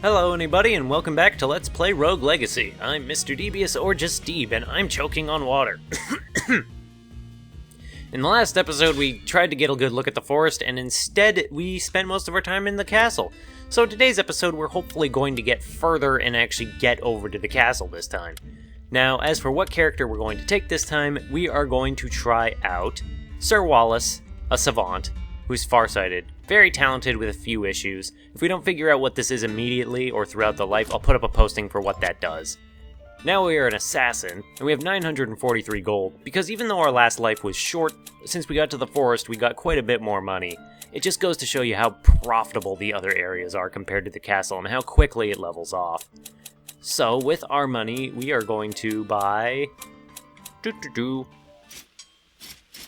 Hello anybody and welcome back to Let's Play Rogue Legacy. I'm Mr. Devious or just Deeb and I'm choking on water. In the last episode we tried to get a good look at the forest and instead we spent most of our time in the castle. So today's episode we're hopefully going to get further and actually get over to the castle this time. Now as for what character we're going to take this time, we are going to try out Sir Wallace, a savant, who's farsighted, very talented with a few issues. If we don't figure out what this is immediately or throughout the life, I'll put up a posting for what that does. Now we are an assassin, and we have 943 gold, because even though our last life was short, since we got to the forest, we got quite a bit more money. It just goes to show you how profitable the other areas are compared to the castle, and how quickly it levels off. So, with our money, we are going to buy...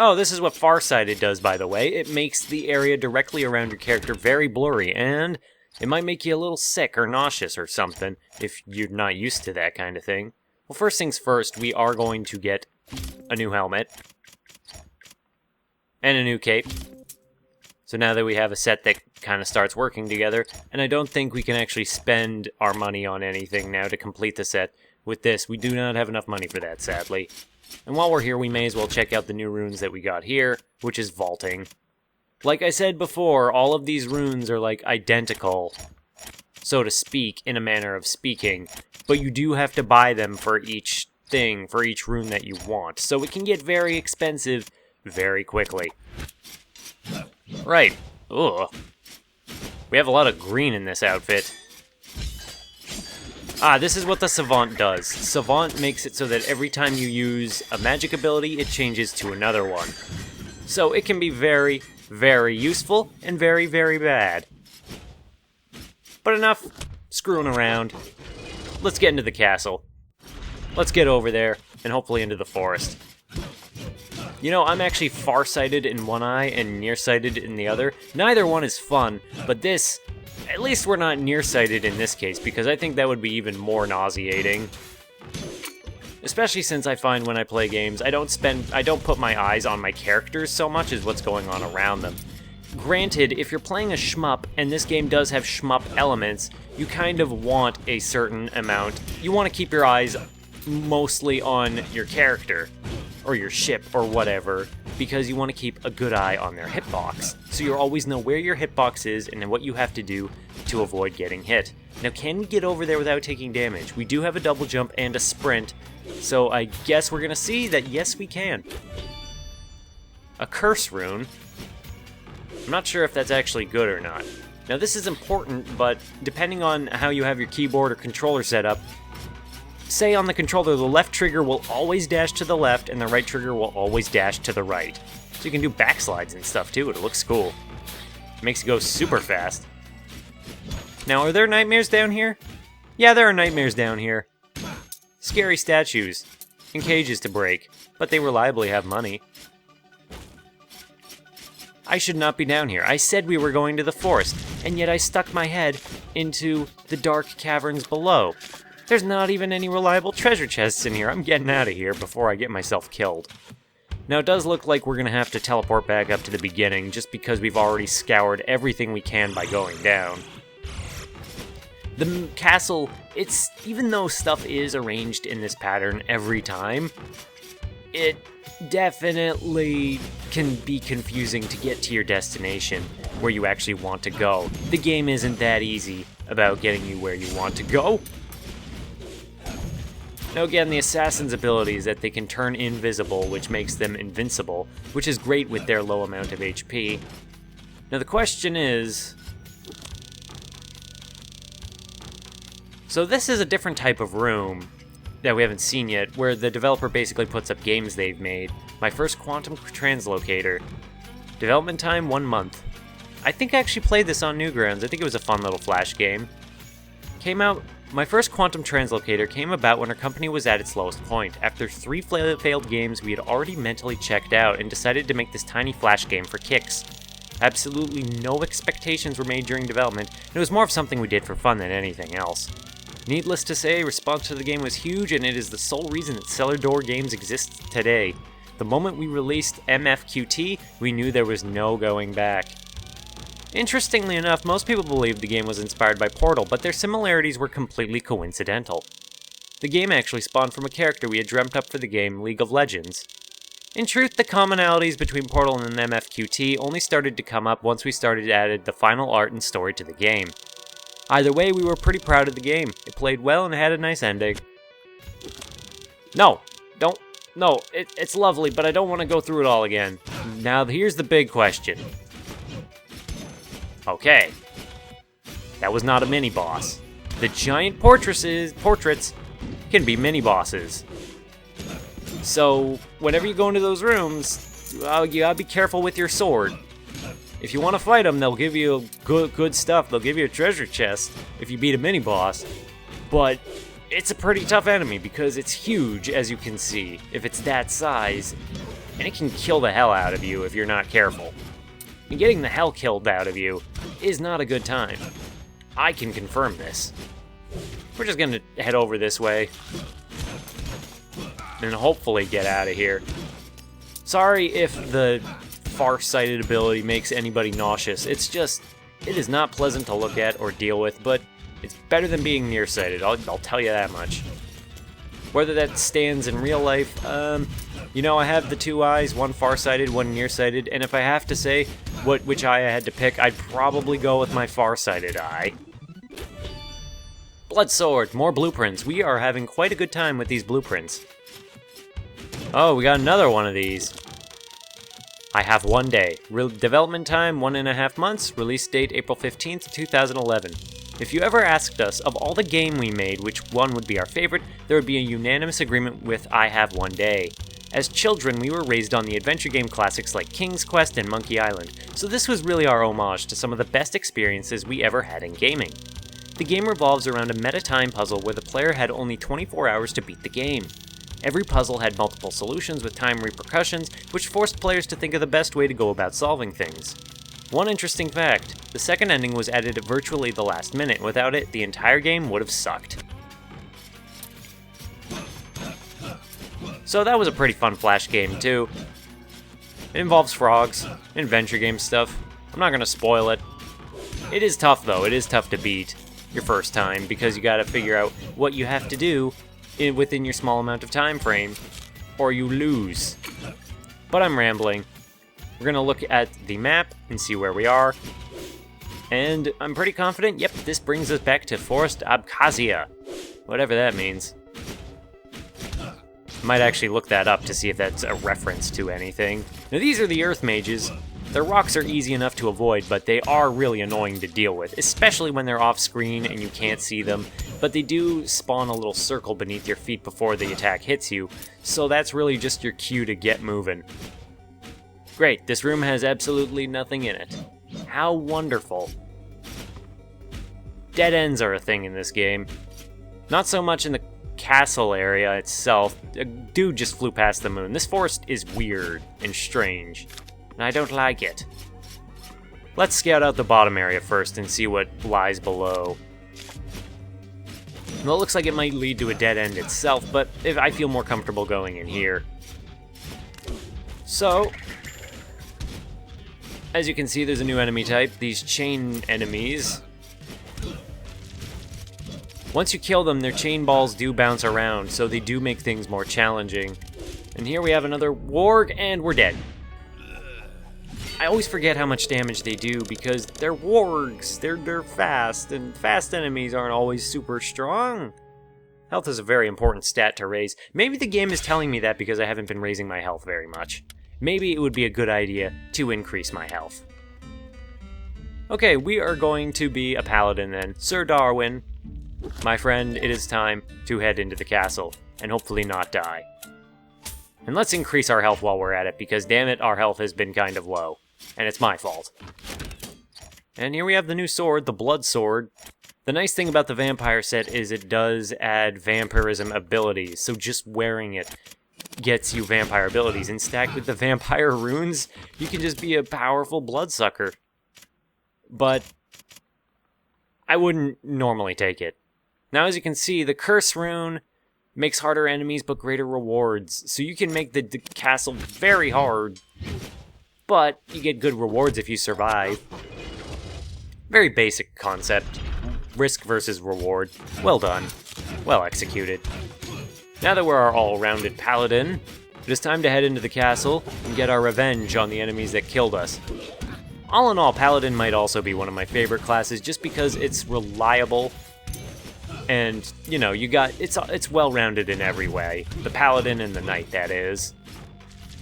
Oh, this is what farsighted does, by the way. It makes the area directly around your character very blurry, and it might make you a little sick or nauseous or something, if you're not used to that kind of thing. Well, first things first, we are going to get a new helmet, and a new cape. So now that we have a set that kind of starts working together, and I don't think we can actually spend our money on anything now to complete the set. With this, we do not have enough money for that, sadly. And while we're here, we may as well check out the new runes that we got here, which is vaulting. Like I said before, all of these runes are like identical, so to speak, in a manner of speaking, but you do have to buy them for each thing, for each rune that you want, so it can get very expensive very quickly. Right. Ugh. We have a lot of green in this outfit. This is what the Savant does. Savant makes it so that every time you use a magic ability, it changes to another one. So it can be very, very useful and very, very bad. But enough screwing around. Let's get into the castle. Let's get over there and hopefully into the forest. You know, I'm actually farsighted in one eye and nearsighted in the other. Neither one is fun, but this... At least we're not nearsighted in this case, because I think that would be even more nauseating. Especially since I find when I play games, I don't put my eyes on my characters so much as what's going on around them. Granted, if you're playing a shmup, and this game does have shmup elements, you kind of want a certain amount. You want to keep your eyes mostly on your character, or your ship, or whatever, because you want to keep a good eye on their hitbox. So you always know where your hitbox is and what you have to do to avoid getting hit. Now, can we get over there without taking damage? We do have a double jump and a sprint, so I guess we're going to see that yes, we can. A curse rune. I'm not sure if that's actually good or not. Now, this is important, but depending on how you have your keyboard or controller set up, say on the controller, the left trigger will always dash to the left, and the right trigger will always dash to the right. So you can do backslides and stuff too, it looks cool. It makes it go super fast. Now, are there nightmares down here? Yeah, there are nightmares down here. Scary statues, and cages to break, but they reliably have money. I should not be down here. I said we were going to the forest, and yet I stuck my head into the dark caverns below. There's not even any reliable treasure chests in here. I'm getting out of here before I get myself killed. Now, it does look like we're going to have to teleport back up to the beginning, just because we've already scoured everything we can by going down. The castle, even though stuff is arranged in this pattern every time, it definitely can be confusing to get to your destination, where you actually want to go. The game isn't that easy about getting you where you want to go. Now again, the assassin's ability is that they can turn invisible, which makes them invincible, which is great with their low amount of HP. Now the question is... So this is a different type of room that we haven't seen yet, where the developer basically puts up games they've made. My first quantum translocator. Development time, 1 month. I think I actually played this on Newgrounds. I think it was a fun little flash game. My first quantum translocator came about when our company was at its lowest point. After 3 failed games, we had already mentally checked out and decided to make this tiny flash game for kicks. Absolutely no expectations were made during development, and it was more of something we did for fun than anything else. Needless to say, response to the game was huge, and it is the sole reason that Cellar Door Games exists today. The moment we released MFQT, we knew there was no going back. Interestingly enough, most people believe the game was inspired by Portal, but their similarities were completely coincidental. The game actually spawned from a character we had dreamt up for the game League of Legends. In truth, the commonalities between Portal and MFQT only started to come up once we started added the final art and story to the game. Either way, we were pretty proud of the game. It played well and had a nice ending. No! Don't... No, it's lovely, but I don't want to go through it all again. Now, here's the big question. Okay. That was not a mini-boss. The giant portraits can be mini-bosses. So, whenever you go into those rooms, you gotta be careful with your sword. If you want to fight them, they'll give you good stuff. They'll give you a treasure chest if you beat a mini-boss. But it's a pretty tough enemy because it's huge, as you can see, if it's that size. And it can kill the hell out of you if you're not careful. And getting the hell killed out of you is not a good time. I can confirm this. We're just gonna head over this way. And hopefully get out of here. Sorry if the far-sighted ability makes anybody nauseous. It's just, it is not pleasant to look at or deal with, but it's better than being nearsighted, I'll tell you that much. Whether that stands in real life, you know, I have the two eyes, one far-sighted, one nearsighted, and if I have to say which eye I had to pick, I'd probably go with my far-sighted eye. Blood Sword, more blueprints. We are having quite a good time with these blueprints. Oh, we got another one of these. I have 1 day. Development time, 1.5 months. Release date, April 15th, 2011. If you ever asked us, of all the game we made, which one would be our favorite, there would be a unanimous agreement with I have 1 day. As children, we were raised on the adventure game classics like King's Quest and Monkey Island, so this was really our homage to some of the best experiences we ever had in gaming. The game revolves around a meta-time puzzle where the player had only 24 hours to beat the game. Every puzzle had multiple solutions with time repercussions, which forced players to think of the best way to go about solving things. One interesting fact, the second ending was added at virtually the last minute. Without it, the entire game would have sucked. So that was a pretty fun Flash game too. It involves frogs, adventure game stuff. I'm not gonna spoil it. It is tough though, it is tough to beat your first time because you gotta figure out what you have to do within your small amount of time frame, or you lose. But I'm rambling. We're gonna look at the map and see where we are. And I'm pretty confident, yep, this brings us back to Forest Abkhazia. Whatever that means. Might actually look that up to see if that's a reference to anything. Now these are the Earth Mages. Their rocks are easy enough to avoid, but they are really annoying to deal with, especially when they're off screen and you can't see them. But they do spawn a little circle beneath your feet before the attack hits you, so that's really just your cue to get moving. Great, this room has absolutely nothing in it. How wonderful. Dead ends are a thing in this game. Not so much in the castle area itself. A dude just flew past the moon. This forest is weird and strange, and I don't like it. Let's scout out the bottom area first and see what lies below. Well, it looks like it might lead to a dead end itself, but I feel more comfortable going in here. So, as you can see, there's a new enemy type, these chain enemies. Once you kill them, their chain balls do bounce around, so they do make things more challenging. And here we have another warg, and we're dead. I always forget how much damage they do because they're wargs, they're fast, and fast enemies aren't always super strong. Health is a very important stat to raise. Maybe the game is telling me that because I haven't been raising my health very much. Maybe it would be a good idea to increase my health. Okay, we are going to be a paladin then. Sir Darwin, my friend, it is time to head into the castle and hopefully not die. And let's increase our health while we're at it because damn it, our health has been kind of low. And it's my fault. And here we have the new sword, the Blood Sword. The nice thing about the vampire set is it does add vampirism abilities, so just wearing it gets you vampire abilities. And stacked with the vampire runes, you can just be a powerful bloodsucker. But I wouldn't normally take it. Now, as you can see, the Curse rune makes harder enemies but greater rewards, so you can make the castle very hard, but you get good rewards if you survive. Very basic concept. Risk versus reward. Well done. Well executed. Now that we're our all-rounded paladin, it is time to head into the castle and get our revenge on the enemies that killed us. All in all, paladin might also be one of my favorite classes just because it's reliable and, you know, it's well-rounded in every way. The paladin and the knight, that is.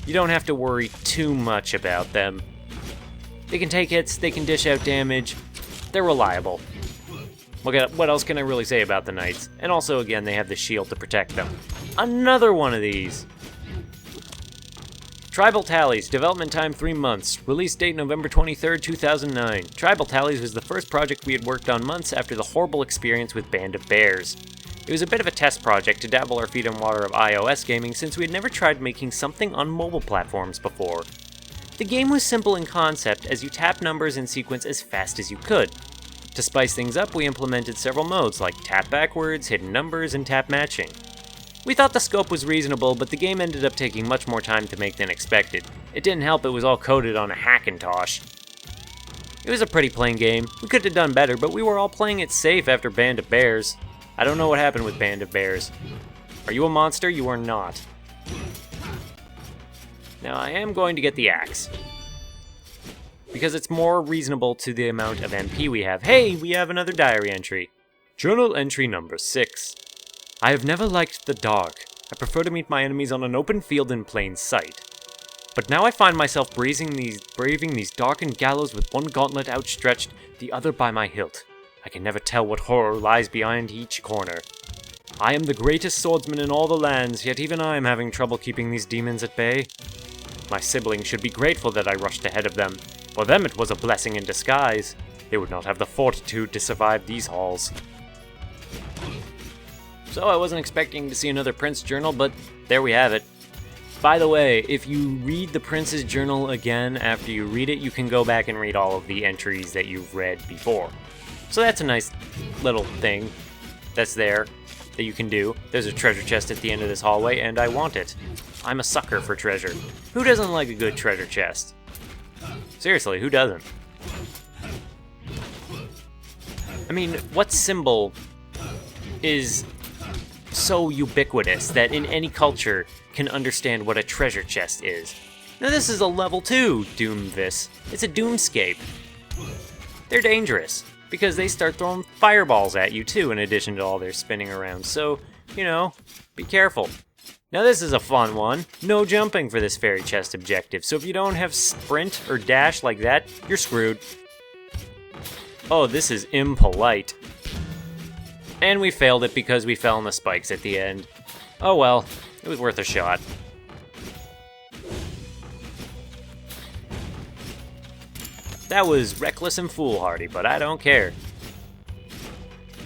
You don't have to worry too much about them. They can take hits, they can dish out damage, they're reliable. What else can I really say about the knights? And also, again, they have the shield to protect them. Another one of these! Tribal Tallies, development time 3 months, release date November 23rd, 2009. Tribal Tallies was the first project we had worked on months after the horrible experience with Band of Bears. It was a bit of a test project to dabble our feet in water of iOS gaming since we had never tried making something on mobile platforms before. The game was simple in concept as you tap numbers in sequence as fast as you could. To spice things up, we implemented several modes like tap backwards, hidden numbers, and tap matching. We thought the scope was reasonable, but the game ended up taking much more time to make than expected. It didn't help it was all coded on a Hackintosh. It was a pretty plain game. We could have done better, but we were all playing it safe after Band of Bears. I don't know what happened with Band of Bears. Are you a monster? You are not. Now, I am going to get the axe, because it's more reasonable to the amount of MP we have. Hey, we have another diary entry. Journal entry number 6. I have never liked the dark. I prefer to meet my enemies on an open field in plain sight. But now I find myself braving these darkened gallows with one gauntlet outstretched, the other by my hilt. I can never tell what horror lies behind each corner. I am the greatest swordsman in all the lands, yet even I am having trouble keeping these demons at bay. My siblings should be grateful that I rushed ahead of them. For them it was a blessing in disguise. They would not have the fortitude to survive these halls. So I wasn't expecting to see another Prince journal, but there we have it. By the way, if you read the Prince's journal again after you read it, you can go back and read all of the entries that you've read before. So that's a nice little thing that's there that you can do. There's a treasure chest at the end of this hallway, and I want it. I'm a sucker for treasure. Who doesn't like a good treasure chest? Seriously, who doesn't? I mean, what symbol is so ubiquitous that in any culture can understand what a treasure chest is? Now this is a level 2 Doomvis. It's a Doomscape. They're dangerous, because they start throwing fireballs at you too, in addition to all their spinning around, so, you know, be careful. Now this is a fun one. No jumping for this fairy chest objective, so if you don't have sprint or dash like that, you're screwed. Oh, this is impolite. And we failed it because we fell on the spikes at the end. Oh well, it was worth a shot. That was reckless and foolhardy, but I don't care.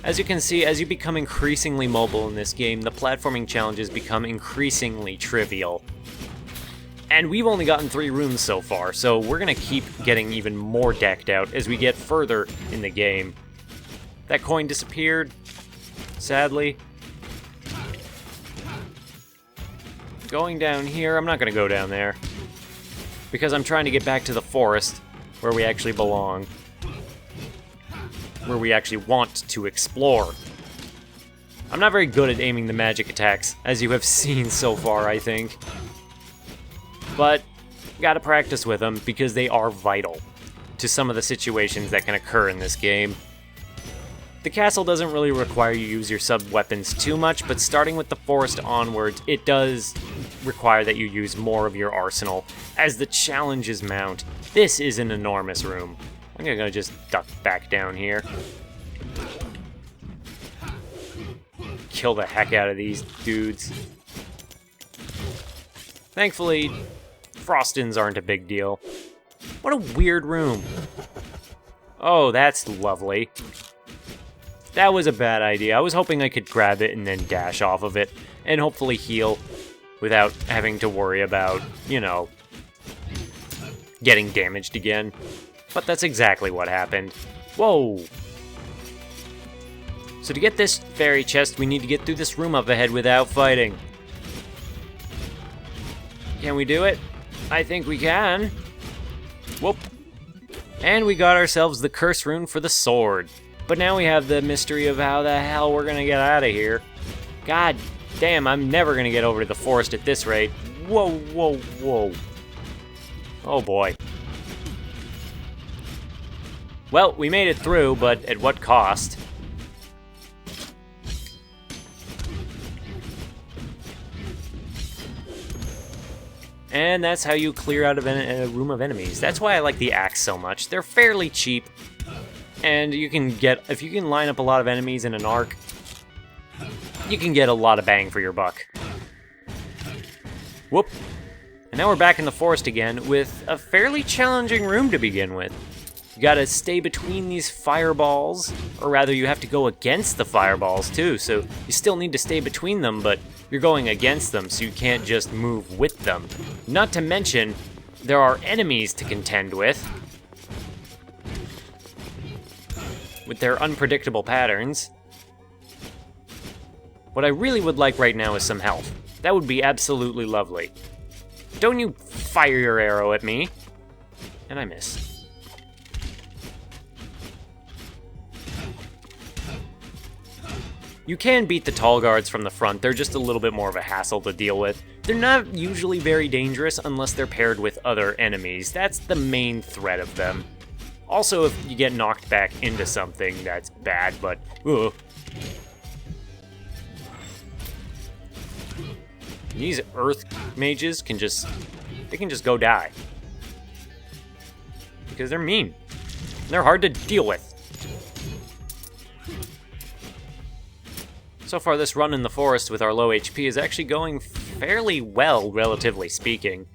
As you can see, as you become increasingly mobile in this game, the platforming challenges become increasingly trivial. And we've only gotten 3 rooms so far, so we're gonna keep getting even more decked out as we get further in the game. That coin disappeared, sadly. Going down here, I'm not gonna go down there, because I'm trying to get back to the forest, where we actually belong. Where we actually want to explore. I'm not very good at aiming the magic attacks, as you have seen so far, I think. But, gotta practice with them, because they are vital to some of the situations that can occur in this game. The castle doesn't really require you use your sub-weapons too much, but starting with the forest onwards, it does require that you use more of your arsenal as the challenges mount. This is an enormous room. I'm gonna just duck back down here. Kill the heck out of these dudes. Thankfully, Frostins aren't a big deal. What a weird room. Oh, that's lovely. That was a bad idea. I was hoping I could grab it and then dash off of it, and hopefully heal without having to worry about, you know, getting damaged again. But that's exactly what happened. Whoa! So to get this fairy chest, we need to get through this room up ahead without fighting. Can we do it? I think we can. Whoop. And we got ourselves the curse rune for the sword. But now we have the mystery of how the hell we're gonna get out of here. God damn, I'm never gonna get over to the forest at this rate. Whoa, whoa, whoa. Oh boy. Well, we made it through, but at what cost? And that's how you clear out of a room of enemies. That's why I like the axe so much. They're fairly cheap, and you can get, if you can line up a lot of enemies in an arc, you can get a lot of bang for your buck. Whoop. And now we're back in the forest again with a fairly challenging room to begin with. You gotta stay between these fireballs, or rather you have to go against the fireballs too, so you still need to stay between them, but you're going against them, so you can't just move with them. Not to mention, there are enemies to contend with their unpredictable patterns. What I really would like right now is some health. That would be absolutely lovely. Don't you fire your arrow at me. And I miss. You can beat the tall guards from the front, they're just a little bit more of a hassle to deal with. They're not usually very dangerous unless they're paired with other enemies. That's the main threat of them. Also, if you get knocked back into something, that's bad, but ugh. These earth mages can just go die. Because they're mean. They're hard to deal with. So far, this run in the forest with our low HP is actually going fairly well, relatively speaking.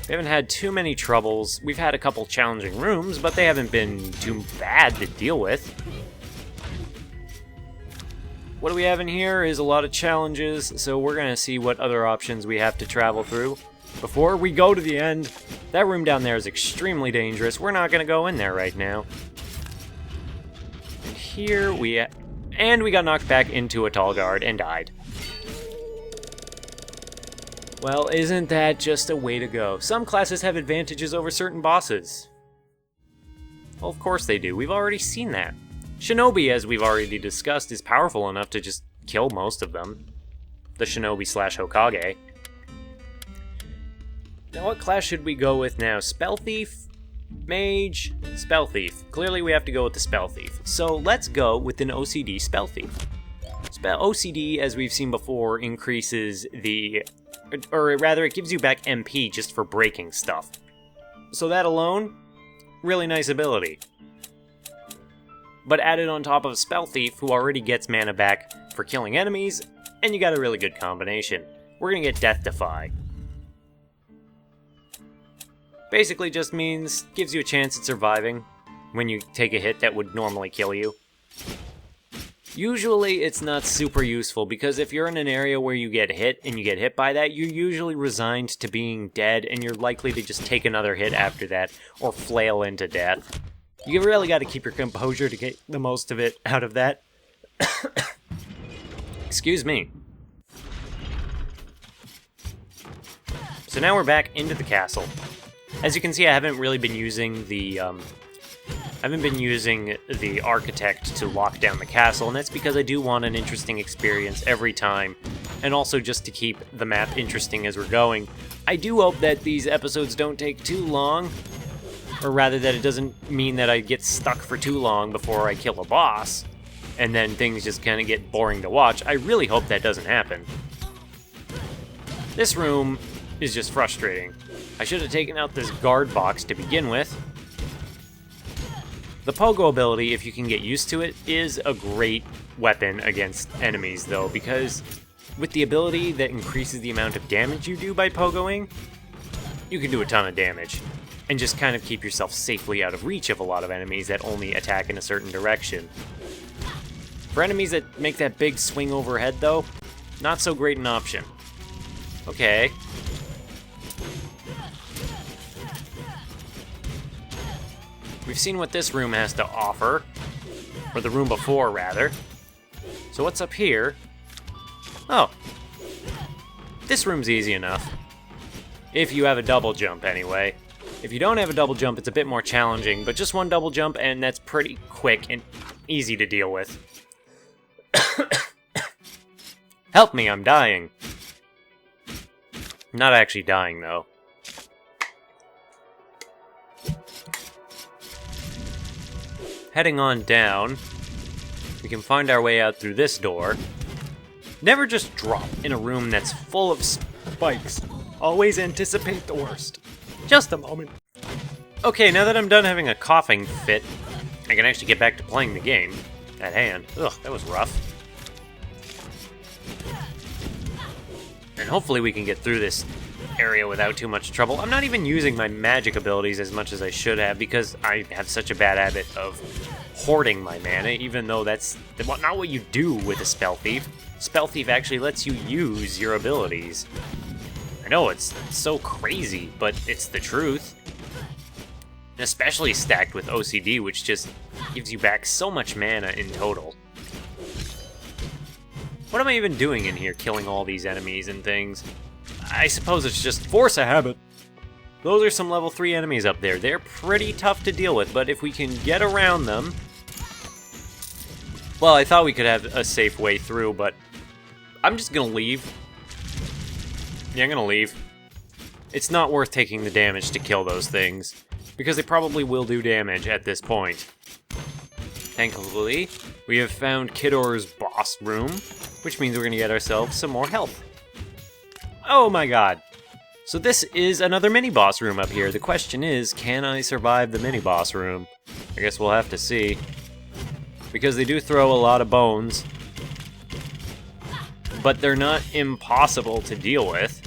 We haven't had too many troubles. We've had a couple challenging rooms, but they haven't been too bad to deal with. What do we have in here is a lot of challenges, so we're going to see what other options we have to travel through. Before we go to the end, that room down there is extremely dangerous. We're not going to go in there right now. Here we got knocked back into a tall guard and died. Well, isn't that just a way to go? Some classes have advantages over certain bosses. Well, of course they do. We've already seen that. Shinobi, as we've already discussed, is powerful enough to just kill most of them. The Shinobi / Hokage. Now, what class should we go with now? Spell Thief? Mage, Spell Thief. Clearly we have to go with the Spell Thief. So let's go with an OCD Spell Thief. OCD, as we've seen before, increases the... or rather, it gives you back MP just for breaking stuff. So that alone, really nice ability. But added on top of Spell Thief, who already gets mana back for killing enemies, and you got a really good combination. We're gonna get Death Defy. Basically just means, gives you a chance at surviving when you take a hit that would normally kill you. Usually it's not super useful, because if you're in an area where you get hit, and you get hit by that, you're usually resigned to being dead, and you're likely to just take another hit after that, or flail into death. You really gotta keep your composure to get the most of it out of that. Excuse me. So now we're back into the castle. As you can see, I haven't really been using the architect to lock down the castle, and that's because I do want an interesting experience every time, and also just to keep the map interesting as we're going. I do hope that these episodes don't take too long, or rather that it doesn't mean that I get stuck for too long before I kill a boss, and then things just kind of get boring to watch. I really hope that doesn't happen. This room is just frustrating. I should have taken out this guard box to begin with. The pogo ability, if you can get used to it, is a great weapon against enemies, though, because with the ability that increases the amount of damage you do by pogoing, you can do a ton of damage, and just kind of keep yourself safely out of reach of a lot of enemies that only attack in a certain direction. For enemies that make that big swing overhead, though, not so great an option. Okay. We've seen what this room has to offer, or the room before, rather. So what's up here? Oh. This room's easy enough. If you have a double jump, anyway. If you don't have a double jump, it's a bit more challenging, but just one double jump, and that's pretty quick and easy to deal with. Help me, I'm dying. Not actually dying, though. Heading on down, we can find our way out through this door. Never just drop in a room that's full of spikes. Always anticipate the worst. Just a moment. Okay, now that I'm done having a coughing fit, I can actually get back to playing the game at hand. Ugh, that was rough. And hopefully we can get through this area without too much trouble. I'm not even using my magic abilities as much as I should have because I have such a bad habit of hoarding my mana, even though that's not what you do with a Spell Thief. Spell Thief actually lets you use your abilities. I know, it's so crazy, but it's the truth. Especially stacked with OCD, which just gives you back so much mana in total. What am I even doing in here, killing all these enemies and things? I suppose it's just force a habit. Those are some level 3 enemies up there. They're pretty tough to deal with, but if we can get around them... Well, I thought we could have a safe way through, but I'm just gonna leave. Yeah, I'm gonna leave. It's not worth taking the damage to kill those things, because they probably will do damage at this point. Thankfully, we have found Kidor's boss room, which means we're gonna get ourselves some more health. Oh my god! So this is another mini-boss room up here. The question is, can I survive the mini-boss room? I guess we'll have to see. Because they do throw a lot of bones. But they're not impossible to deal with.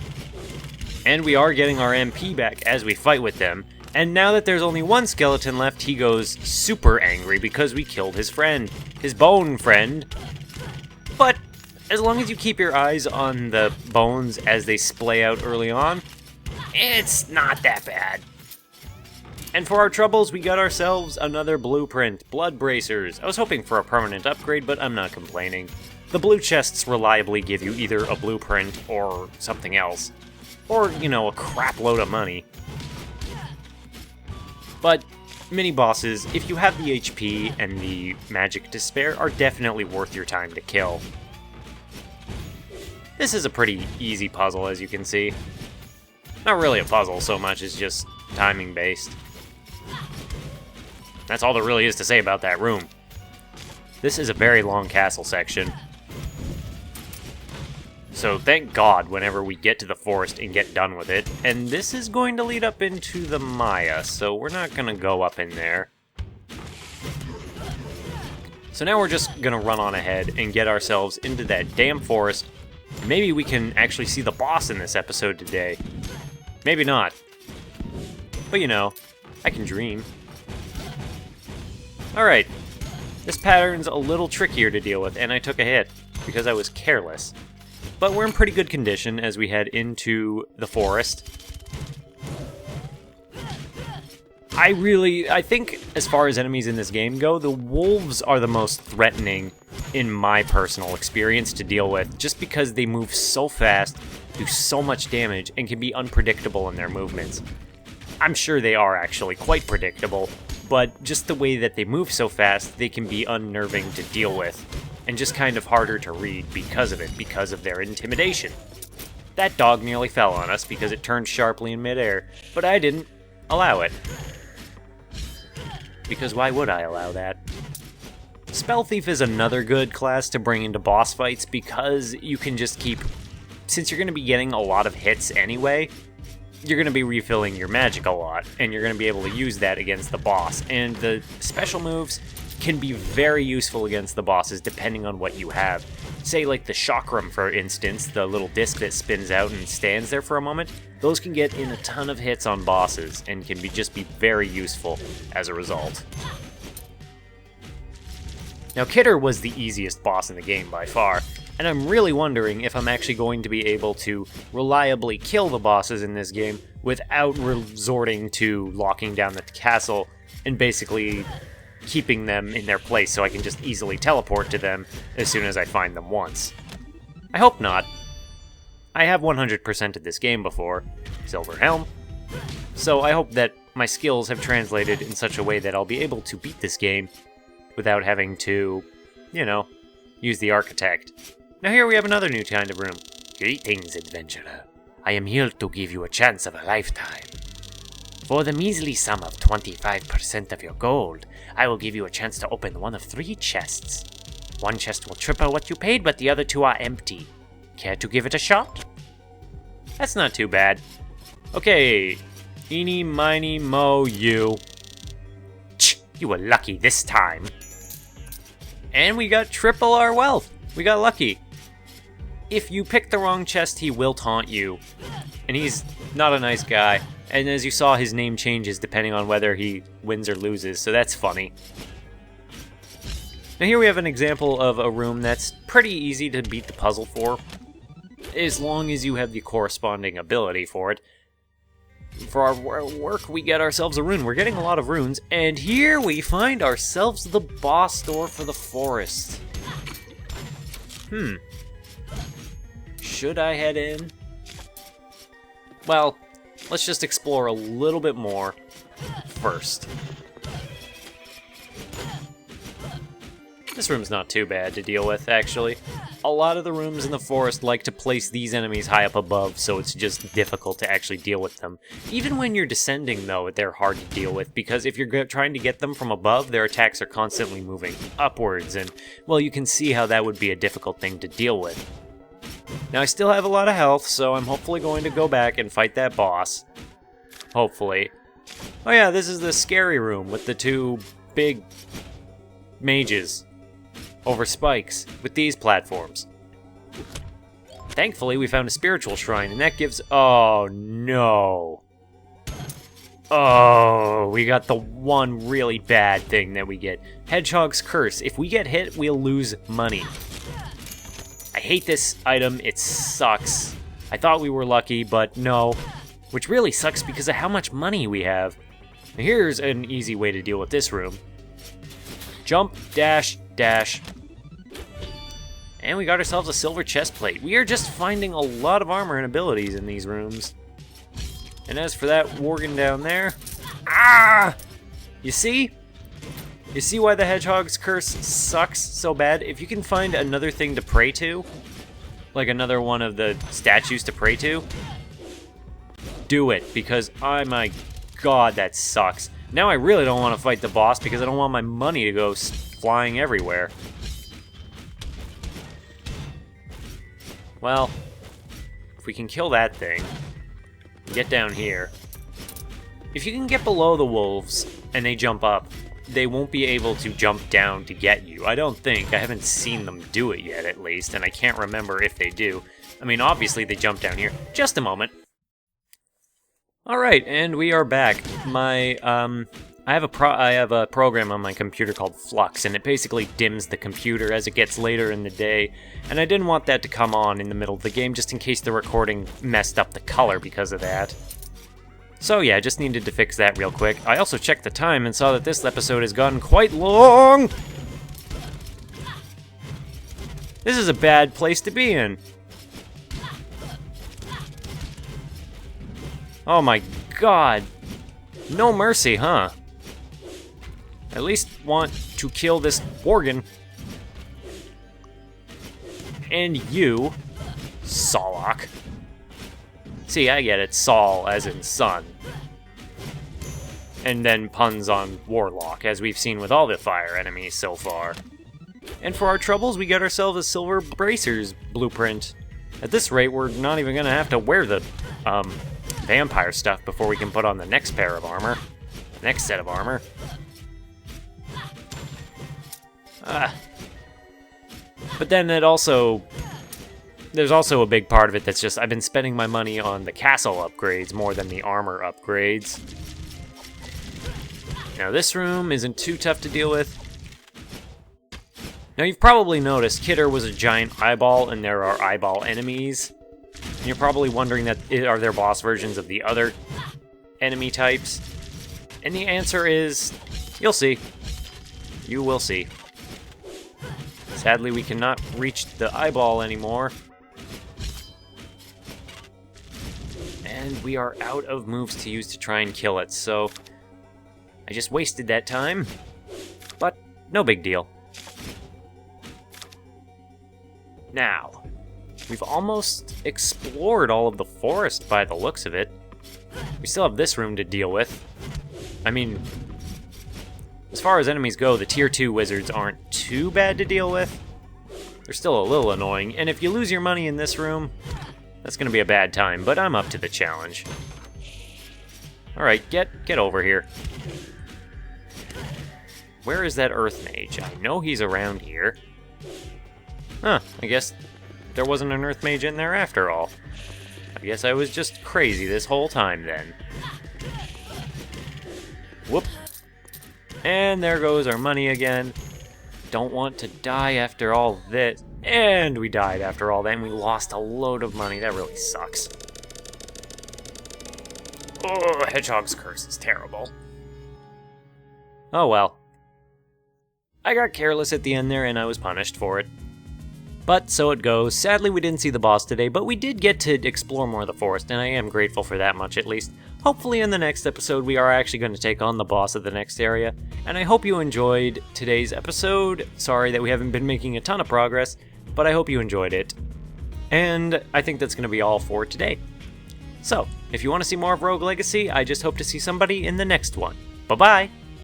And we are getting our MP back as we fight with them. And now that there's only one skeleton left, he goes super angry because we killed his friend. His bone friend. But as long as you keep your eyes on the bones as they splay out early on, it's not that bad. And for our troubles, we got ourselves another blueprint, Blood Bracers. I was hoping for a permanent upgrade, but I'm not complaining. The blue chests reliably give you either a blueprint or something else. Or, you know, a crap load of money. But mini-bosses, if you have the HP and the magic to spare, are definitely worth your time to kill. This is a pretty easy puzzle, as you can see. Not really a puzzle so much as just timing-based. That's all there really is to say about that room. This is a very long castle section. So thank God whenever we get to the forest and get done with it. And this is going to lead up into the Maya, so we're not going to go up in there. So now we're just going to run on ahead and get ourselves into that damn forest. Maybe we can actually see the boss in this episode today. Maybe not. But you know, I can dream. Alright, this pattern's a little trickier to deal with, and I took a hit because I was careless. But we're in pretty good condition as we head into the forest. I think as far as enemies in this game go, the wolves are the most threatening in my personal experience to deal with, just because they move so fast, do so much damage, and can be unpredictable in their movements. I'm sure they are actually quite predictable, but just the way that they move so fast, they can be unnerving to deal with, and just kind of harder to read because of it, because of their intimidation. That dog nearly fell on us because it turned sharply in midair, but I didn't allow it. Because why would I allow that? Spell Thief is another good class to bring into boss fights because you can just keep... Since you're going to be getting a lot of hits anyway, you're going to be refilling your magic a lot, and you're going to be able to use that against the boss. And the special moves can be very useful against the bosses depending on what you have. Say like the Chakram, for instance, the little disc that spins out and stands there for a moment. Those can get in a ton of hits on bosses and can just be very useful as a result. Now Kidor was the easiest boss in the game by far, and I'm really wondering if I'm actually going to be able to reliably kill the bosses in this game without resorting to locking down the castle and basically keeping them in their place so I can just easily teleport to them as soon as I find them once. I hope not. I have 100%ed this game before, Silver Helm, so I hope that my skills have translated in such a way that I'll be able to beat this game without having to, use the Architect. Now here we have another new kind of room. Greetings, adventurer. I am here to give you a chance of a lifetime. For the measly sum of 25% of your gold, I will give you a chance to open one of 3 chests. One chest will triple what you paid, but the other 2 are empty. Care to give it a shot? That's not too bad. Okay, eeny, miny, mo, you. You were lucky this time. And we got triple our wealth. We got lucky. If you pick the wrong chest, he will taunt you. And he's not a nice guy. And as you saw, his name changes depending on whether he wins or loses, so that's funny. Now here we have an example of a room that's pretty easy to beat the puzzle for, as long as you have the corresponding ability for it. For our work, we get ourselves a rune. We're getting a lot of runes, and here we find ourselves the boss door for the forest. Should I head in? Well, let's just explore a little bit more first. This room's not too bad to deal with, actually. A lot of the rooms in the forest like to place these enemies high up above, so it's just difficult to actually deal with them. Even when you're descending, though, they're hard to deal with, because if you're trying to get them from above, their attacks are constantly moving upwards, and, well, you can see how that would be a difficult thing to deal with. Now, I still have a lot of health, so I'm hopefully going to go back and fight that boss. Hopefully. Oh yeah, this is the scary room with the 2 big mages over spikes with these platforms. Thankfully, we found a spiritual shrine, and that gives... Oh, no. Oh, we got the one really bad thing that we get. Hedgehog's Curse. If we get hit, we'll lose money. I hate this item. It sucks. I thought we were lucky, but no. Which really sucks because of how much money we have. Now, here's an easy way to deal with this room. Jump, dash, dash. And we got ourselves a silver chest plate. We are just finding a lot of armor and abilities in these rooms. And as for that worgen down there... Ah! You see? You see why the Hedgehog's Curse sucks so bad? If you can find another thing to pray to, like another one of the statues to pray to, do it, because, oh my god, that sucks. Now I really don't want to fight the boss because I don't want my money to go flying everywhere. Well, if we can kill that thing, get down here. If you can get below the wolves and they jump up, they won't be able to jump down to get you. I don't think. I haven't seen them do it yet, at least, and I can't remember if they do. I mean, obviously they jump down here. Just a moment. Alright, and we are back. I have a program on my computer called Flux, and it basically dims the computer as it gets later in the day, and I didn't want that to come on in the middle of the game just in case the recording messed up the color because of that. So yeah, I just needed to fix that real quick. I also checked the time and saw that this episode has gotten quite long! This is a bad place to be in. Oh my god. No mercy, huh? At least want to kill this worgen. And you, Solok. See, I get it. Sol as in son. And then puns on Warlock, as we've seen with all the fire enemies so far. And for our troubles, we get ourselves a Silver Bracers blueprint. At this rate, we're not even gonna have to wear the, vampire stuff before we can put on the next pair of armor. Next set of armor. But then it also... There's also a big part of it that's just, I've been spending my money on the castle upgrades more than the armor upgrades. Now this room isn't too tough to deal with. Now you've probably noticed Kidder was a giant eyeball and there are eyeball enemies. And you're probably wondering that, are there boss versions of the other enemy types? And the answer is, you'll see. You will see. Sadly, we cannot reach the eyeball anymore. And we are out of moves to use to try and kill it, so I just wasted that time. But no big deal. Now, we've almost explored all of the forest by the looks of it. We still have this room to deal with. I mean, as far as enemies go, the tier 2 wizards aren't too bad to deal with. They're still a little annoying, and if you lose your money in this room, that's gonna be a bad time, but I'm up to the challenge. Alright, get over here. Where is that Earth Mage? I know he's around here. Huh, I guess there wasn't an Earth Mage in there after all. I guess I was just crazy this whole time then. Whoop. And there goes our money again. Don't want to die after all this. And we died after all that, and we lost a load of money. That really sucks. Oh, Hedgehog's curse is terrible. Oh well. I got careless at the end there, and I was punished for it. But so it goes. Sadly, we didn't see the boss today, but we did get to explore more of the forest, and I am grateful for that much at least. Hopefully in the next episode, we are actually going to take on the boss of the next area, and I hope you enjoyed today's episode. Sorry that we haven't been making a ton of progress, but I hope you enjoyed it. And I think that's going to be all for today. So, if you want to see more of Rogue Legacy, I just hope to see somebody in the next one. Bye-bye!